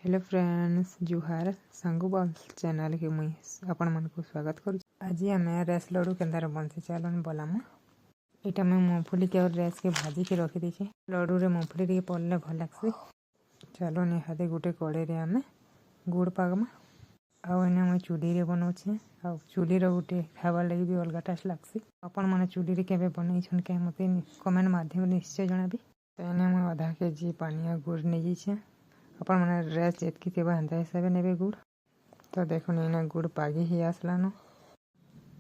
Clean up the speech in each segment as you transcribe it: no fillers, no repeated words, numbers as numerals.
Hello friends, जुहार सांगू ball channel के मुई आपण मन को स्वागत करूँ। आज आम रेस लड्डू केन्दार बनसे चलन बोलामा। यहाँ मैं मूँगफली के और रेस के भाजी के रखी दीचे। लड्डू रे मूँगफली टे पड़ले भल लगसी। चलो निहाते गोटे कड़े आम गुड़ पागमा आने मुझे चूल्ही रे बनाऊे। आ चूल्ही गोटे खाबार लगी भी अलग टेस्ट लगसी। आपण मैंने चूल्ही के बनई क्या मत कमेंट माध्यम निश्चय जनाबी। तो एने मुझे आधा केजी पानिया गुड़ नहीं जाइए। अपन मैंने रेस एतकी थे हेन्ता हिसाब से ने गुड़। तो देखो ना गुड़ पागी ही आसलान।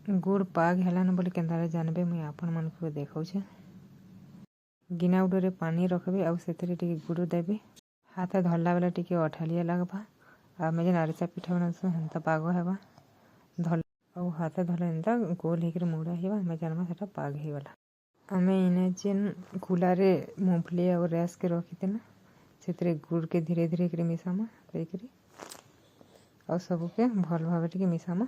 गुड़ पाग हेलान बोले केन्दार जानबे मुझे आपण मन को देखा। गिना उडे पानी रखबे आउ से गुड़ देबे। हाथ धरला बेला टी अठालिया लगवा। आम जेन आरिसा पिठा बनाऊँ हेन्ता पाग हेबा। धल आउ हाथ धरला एंता गोल होकर मुड़ा हेबा। आम जानमा सेटा पाग हेगला। आम इने जेन कुलारे मूँगफली और रेस के रखी ना से गुड़ के धीरे धीरे मिसामा कहीकि और सबके भल भाव मिसामा।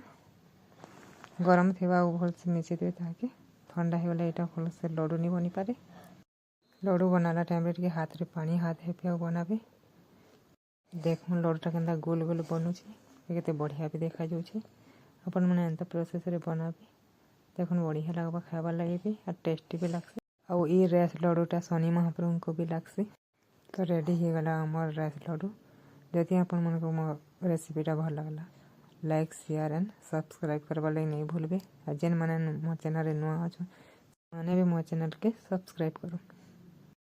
गरम थे भल से मिसे दे ताकि ठंडा होगला यहाँ भल से लड्डू नहीं बनी पारे। लड्डू बनाला टाइम रे हाथ रे पानी हाथ हेपे बनाबे। देख लड्डूटा के गोल गोल बनूचे के बढ़िया भी देखा जाऊे। अपन मैंने एंता प्रोसेस रे बनाबे। देख बढ़िया लगवा खाबार लगे भी और टेस्टी भी लगसे। आउ ये रेस लड्डूटा शनि महाप्रभु को भी लगसी। तो रेडी हो गला आमर रेस लड्डू। जदि आपण मन को मो रेसिपीटा भल लगला लाइक शेयर एंड सब्सक्राइब करवा लगी नहीं भूलबे। जेन मैंने मो चैनल नुआ अच्छे मैंने भी मो चैनल के सब्सक्राइब करो।